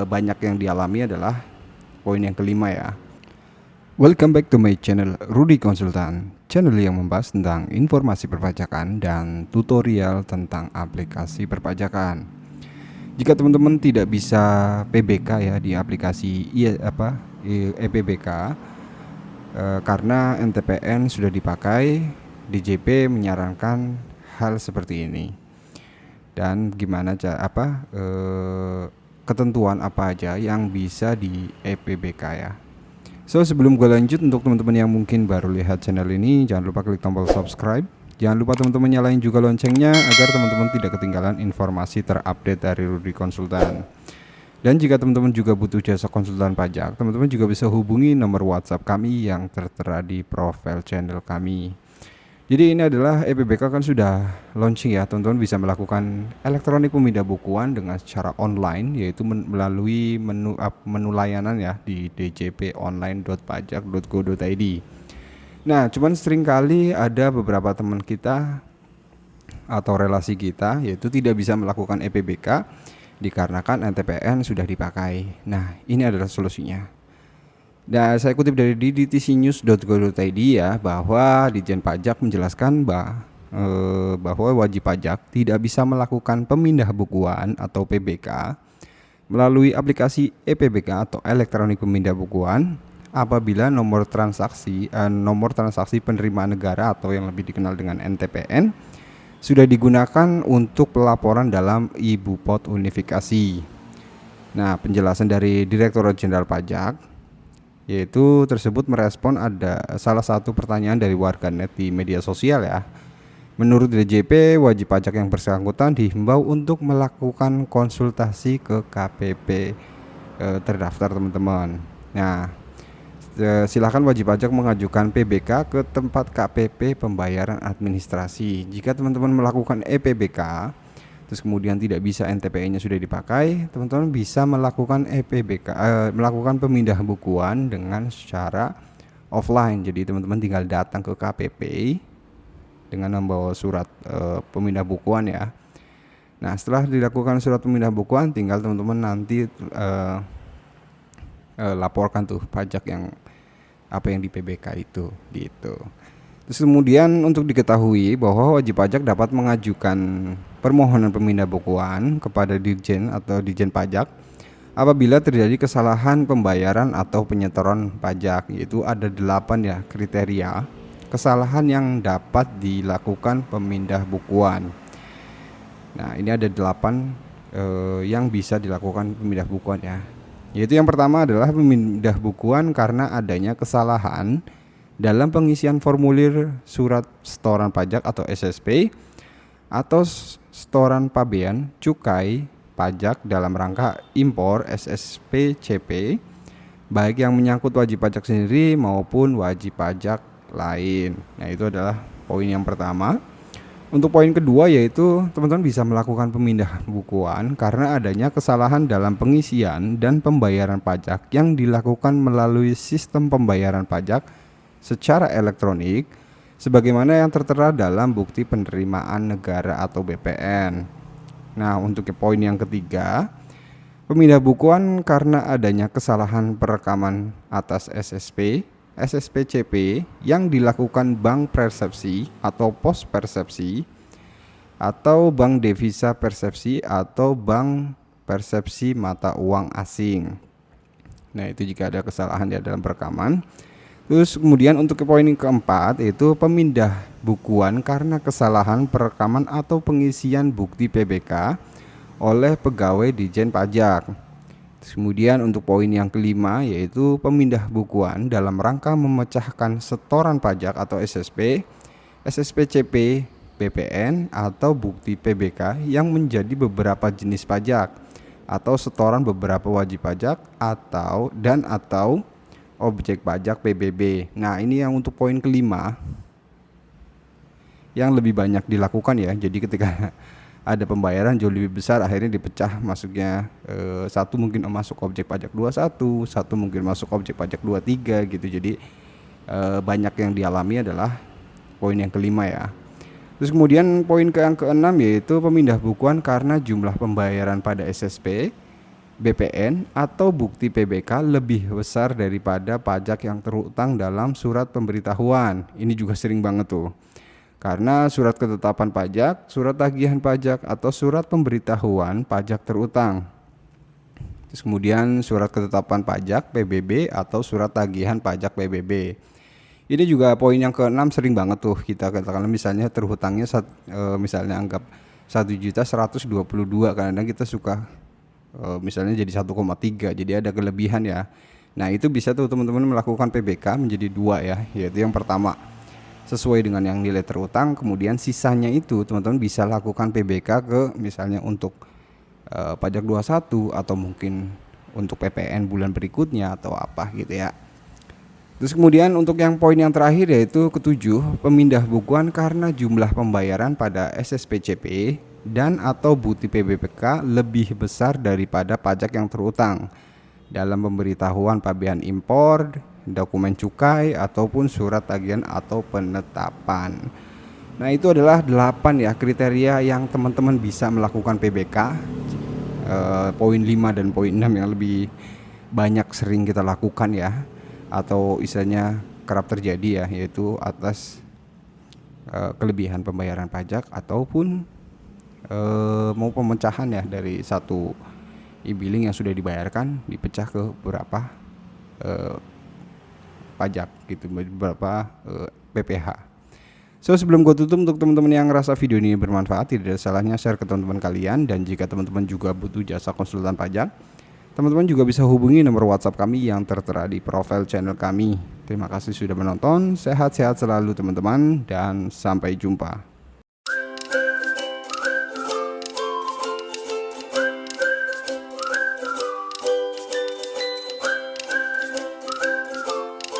banyak yang dialami adalah poin yang kelima ya. Welcome back to my channel Rudy Konsultan, channel yang membahas tentang informasi perpajakan dan tutorial tentang aplikasi perpajakan. Jika teman-teman tidak bisa PBK ya di aplikasi EPBK karena NTPN sudah dipakai, DJP menyarankan hal seperti ini. Dan gimana ketentuan apa aja yang bisa di EPBK ya. So sebelum gue lanjut, untuk teman-teman yang mungkin baru lihat channel ini, jangan lupa klik tombol subscribe. Jangan lupa teman-teman nyalain juga loncengnya agar teman-teman tidak ketinggalan informasi terupdate dari Rudy Konsultan. Dan jika teman-teman juga butuh jasa konsultan pajak, teman-teman juga bisa hubungi nomor WhatsApp kami yang tertera di profil channel kami. Jadi ini adalah EPBK kan sudah launching ya, teman-teman bisa melakukan elektronik pemindah bukuan dengan secara online, yaitu melalui menu layanan ya di djponline.pajak.go.id. Nah, cuman seringkali ada beberapa teman kita atau relasi kita yaitu tidak bisa melakukan EPBK dikarenakan NTPN sudah dipakai. Nah, ini adalah solusinya. Nah, saya kutip dari ddtcnews.go.id ya, bahwa Ditjen Pajak menjelaskan bahwa wajib pajak tidak bisa melakukan pemindah bukuan atau PBK melalui aplikasi EPBK atau elektronik pemindah bukuan apabila nomor transaksi penerimaan negara atau yang lebih dikenal dengan NTPN sudah digunakan untuk pelaporan dalam Ibu Pot Unifikasi. Nah, penjelasan dari Direktorat Jenderal Pajak yaitu tersebut merespon ada salah satu pertanyaan dari warganet di media sosial ya. Menurut DJP, wajib pajak yang bersangkutan dihimbau untuk melakukan konsultasi ke KPP terdaftar teman-teman. Nah, silakan wajib pajak mengajukan PBK ke tempat KPP pembayaran administrasi. Jika teman-teman melakukan EPBK terus kemudian tidak bisa NTPN-nya sudah dipakai, teman-teman bisa melakukan EPBK, melakukan pemindah bukuan dengan secara offline. Jadi teman-teman tinggal datang ke KPP dengan membawa surat pemindah bukuan ya. Nah, setelah dilakukan surat pemindah bukuan, tinggal teman-teman nanti laporkan tuh pajak yang di PBK itu gitu. Terus kemudian untuk diketahui bahwa wajib pajak dapat mengajukan permohonan pemindah bukuan kepada Dirjen atau Ditjen Pajak apabila terjadi kesalahan pembayaran atau penyetoran pajak, yaitu ada 8 ya kriteria kesalahan yang dapat dilakukan pemindah bukuan. Nah, ini ada 8 yang bisa dilakukan pemindah bukuan ya. Yaitu yang pertama adalah pemindah bukuan karena adanya kesalahan dalam pengisian formulir surat setoran pajak atau SSP atau setoran pabean cukai pajak dalam rangka impor SSP-CP, baik yang menyangkut wajib pajak sendiri maupun wajib pajak lain. Nah, itu adalah poin yang pertama. Untuk poin kedua yaitu teman-teman bisa melakukan pemindah bukuan karena adanya kesalahan dalam pengisian dan pembayaran pajak yang dilakukan melalui sistem pembayaran pajak secara elektronik sebagaimana yang tertera dalam bukti penerimaan negara atau BPN. Nah, untuk poin yang ketiga, pemindah bukuan karena adanya kesalahan perekaman atas SSP, SSP-CP yang dilakukan bank persepsi atau pos persepsi atau bank devisa persepsi atau bank persepsi mata uang asing. Nah, itu jika ada kesalahan di dalam perekaman. Terus kemudian untuk poin yang keempat yaitu pemindah bukuan karena kesalahan perekaman atau pengisian bukti PBK oleh pegawai Ditjen Pajak. Terus kemudian untuk poin yang kelima yaitu pemindah bukuan dalam rangka memecahkan setoran pajak atau SSP, SSP-CP, BPN atau bukti PBK yang menjadi beberapa jenis pajak atau setoran beberapa wajib pajak atau objek pajak PBB. Nah, ini yang untuk poin kelima yang lebih banyak dilakukan ya. Jadi ketika ada pembayaran jauh lebih besar akhirnya dipecah masuknya, satu mungkin masuk objek pajak 21, satu mungkin masuk objek pajak 23 gitu. Jadi banyak yang dialami adalah poin yang kelima ya. Terus kemudian poin yang keenam yaitu pemindah bukuan karena jumlah pembayaran pada SSP, BPN atau bukti PBK lebih besar daripada pajak yang terutang dalam surat pemberitahuan. Ini juga sering banget tuh. Karena surat ketetapan pajak, surat tagihan pajak, atau surat pemberitahuan pajak terutang. Terus kemudian surat ketetapan pajak PBB atau surat tagihan pajak PBB. Ini juga poin yang keenam sering banget tuh kita katakan, misalnya terhutangnya misalnya anggap 1.122.000, kadang kita suka misalnya jadi 1,3, jadi ada kelebihan ya. Nah itu bisa tuh teman-teman melakukan PBK menjadi 2 ya, yaitu yang pertama sesuai dengan yang nilai terutang, kemudian sisanya itu teman-teman bisa lakukan PBK ke misalnya untuk pajak 21 atau mungkin untuk PPN bulan berikutnya atau apa gitu ya. Terus kemudian untuk yang poin yang terakhir yaitu ketujuh, pemindah bukuan karena jumlah pembayaran pada SSPCP dan atau bukti PBPK lebih besar daripada pajak yang terutang dalam pemberitahuan pabean impor, dokumen cukai, ataupun surat tagihan atau penetapan. Nah itu adalah 8 ya kriteria yang teman-teman bisa melakukan PBK. Poin 5 dan poin 6 yang lebih banyak sering kita lakukan ya, atau istilahnya kerap terjadi ya, yaitu atas kelebihan pembayaran pajak ataupun mau pemecahan ya dari satu e-billing yang sudah dibayarkan dipecah ke beberapa pajak gitu, beberapa PPH. So sebelum gue tutup, untuk teman-teman yang ngerasa video ini bermanfaat, tidak ada salahnya share ke teman-teman kalian. Dan jika teman-teman juga butuh jasa konsultan pajak, teman-teman juga bisa hubungi nomor WhatsApp kami yang tertera di profil channel kami. Terima kasih sudah menonton, sehat-sehat selalu teman-teman, dan sampai jumpa.